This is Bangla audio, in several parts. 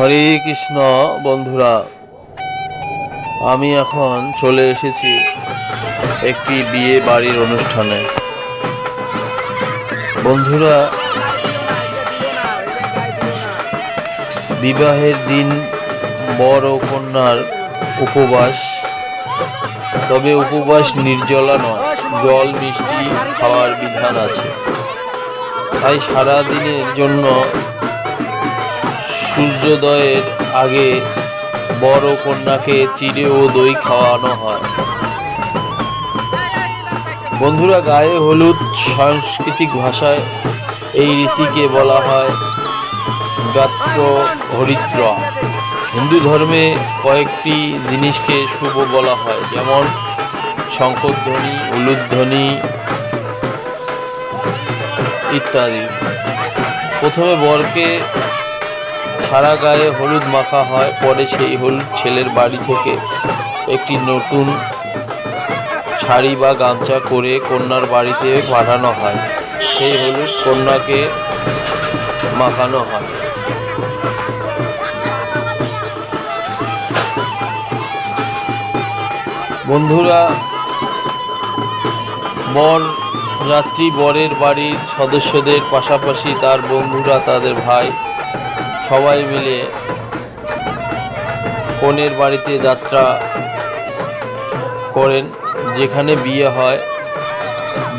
হরে কৃষ্ণ বন্ধুরা, আমি এখন চলে এসেছি একটি বিয়ে বাড়ির অনুষ্ঠানে। বন্ধুরা, বিবাহের দিন বর ও কন্যার উপবাস, তবে উপবাস নির্জলা নয়, জল মিষ্টি খাওয়ার বিধান আছে। তাই সারা দিনের জন্য সূর্যোদয়ের আগে বর ও কন্যাকে চিড়ে ও দই খাওয়ানো হয়। বন্ধুরা, গায়ে হলুদ সাংস্কৃতিক ভাষায় এই রীতিকে বলা হয় গাত্র হরিদ্র। হিন্দু ধর্মে কয়েকটি জিনিসকে শুভ বলা হয়, যেমন শঙ্খধ্বনি, উলুধ্বনি ইত্যাদি। প্রথমে বরকে সারা গায়ে হলুদ মাখা হয়, পরে সেই হলুদ ছেলের বাড়ি থেকে একটি নতুন শাড়ি বা গামছা করে কন্যার বাড়িতে পাঠানো হয়। সেই হলুদ কন্যাকে মাখানো হয়। বন্ধুরা, বর রাত্রি বরের বাড়ির সদস্যদের পাশাপাশি তার বন্ধুরা, তাদের ভাই, সবাই মিলে কনের বাড়িতে যাত্রা করেন, যেখানে বিয়ে হয়।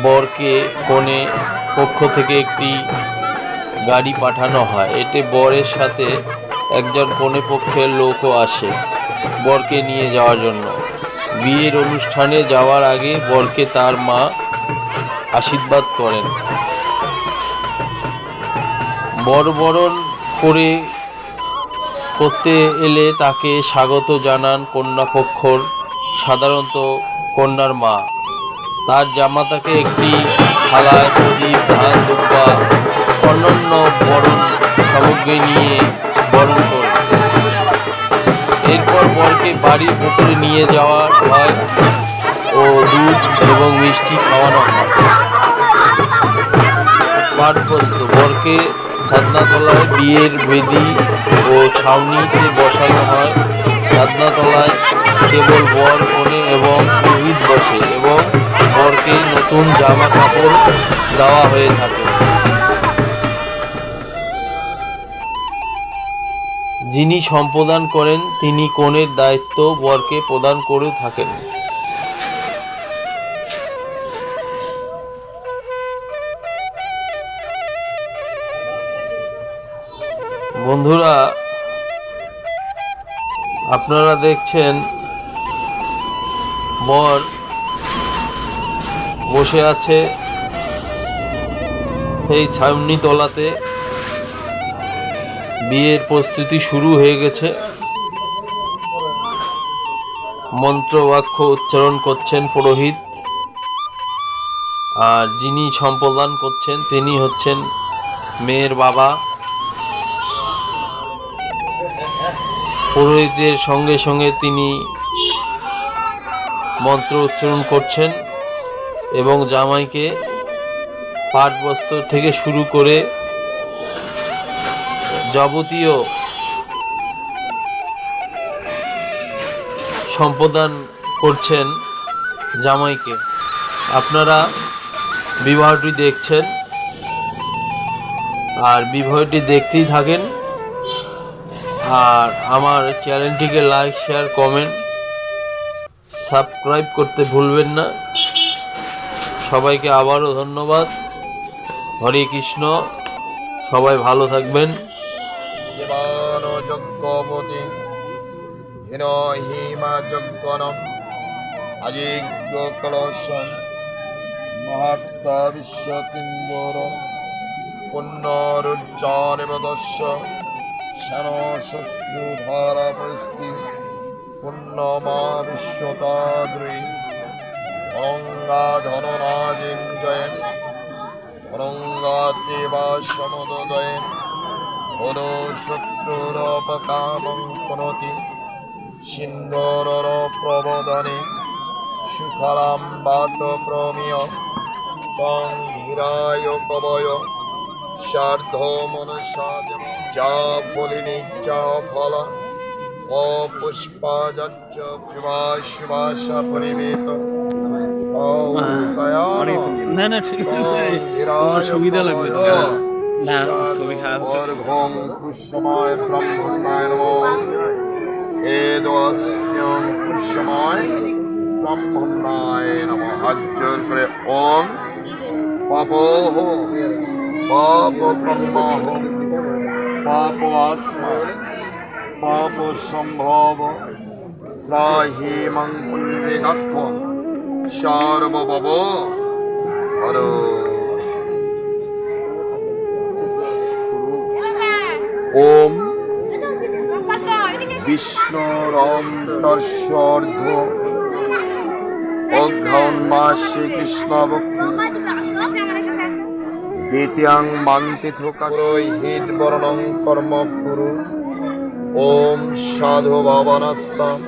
বরকে কনে পক্ষ থেকে একটি গাড়ি পাঠানো হয়। এতে বরের সাথে একজন কনে পক্ষের লোকও আসে বরকে নিয়ে যাওয়ার জন্য। বিয়ের অনুষ্ঠানে যাওয়ার আগে বরকে তার মা আশীর্বাদ করেন। বরণ করতে এলে তাকে স্বাগত জানান কন্যাপক্ষর, সাধারণত কন্যার মা। তার জামাতাকে একটি থালায় প্রদীপ, ধান, দুব্বা, অন্যান্য বরণ সামগ্রী নিয়ে বরণ করে। এরপর বরকে বাড়ির ভেতরে নিয়ে যাওয়া হয় ও দুধ এবং মিষ্টি খাওয়ানো হয়। পাঠবস্ত্র, বরকে ছাদনাতলায় বিয়ের বেদি ও ছাউনিতে বসানো হয়। ছাদনাতলায় কেবল বর, কনে এবং পুরোহিত বসে এবং বরকে নতুন জামা কাপড় দেওয়া হয়ে থাকে। যিনি সম্প্রদান করেন তিনি কনের দায়িত্ব বরকে প্রদান করে থাকেন। বন্ধুরা, আপনারা দেখছেন বর বসে আছে এই ছাউনি তলাতে। বিয়ের প্রস্তুতি শুরু হয়ে গেছে। মন্ত্র বাক্য উচ্চারণ করছেন পুরোহিত, আর যিনি সম্প্রদান করছেন তিনি হচ্ছেন মেয়ের বাবা। পুরোহিতের সঙ্গে সঙ্গে তিনি মন্ত্র উচ্চারণ করছেন এবং জামাইকে পাট বস্ত্র থেকে শুরু করে যাবতীয় সম্প্রদান করছেন জামাইকে। আপনারা বিবাহটি দেখছেন আর বিবাহটি দেখতেই থাকেন। আর আমার চ্যানেলটিকে লাইক, শেয়ার, কমেন্ট, সাবস্ক্রাইব করতে ভুলবেন না। সবাইকে আবারও ধন্যবাদ। হরে কৃষ্ণ। সবাই ভালো থাকবেন। দেবানো যজ্ঞপতি হিন হিমা যজ্ঞনম আজিজ্ঞ কলশম মহাত্মা বিশ্বকিন্দর পুণ্যরুজ্জানিবদস্য শনশ্রুধারা পরিস্থি পুণ্যমা বিশ্বতাদ্রি অঙ্গা ধনরাজিং জয়েন অঙ্গাতেবা সমদোদয়েন হলো শত্রুরপকামং পুনতি সিন্দুরর প্রবদনে সুখলাম বাত প্রমিয় তং হীরায় কবয় সার্ধ মনসা দেব। যা ফলিনী যা ফলা অপুষ্পাযচ্চ শুভাশুভাশা পরিবেত না না ঠিক আছে তোমার সুবিধা লাগবে তো না ছবি খারাপ অর্ঘং কুসময় ব্রহ্মণায় নমঃ এদস্ম্যং কুসময় ব্রহ্মণায় নমঃ। হাত জোর করে ওম পাপোহ পাপ ব্রহ্মহ পাপ আত্মা পাপ সম্ভব ত্রাহি মং পুণ্যকাক্ষ সর্বভব হর। ওম বিষ্ণুরন্তর্ষর্ধ অঘ্রান্মা শ্রীকৃষ্ণ ভক্তি দ্বিতীয়াং মান্তিথুকা পুরোহিত বর্ণং কর্ম কুরু। ওম সাধু ভাবনাস্তাম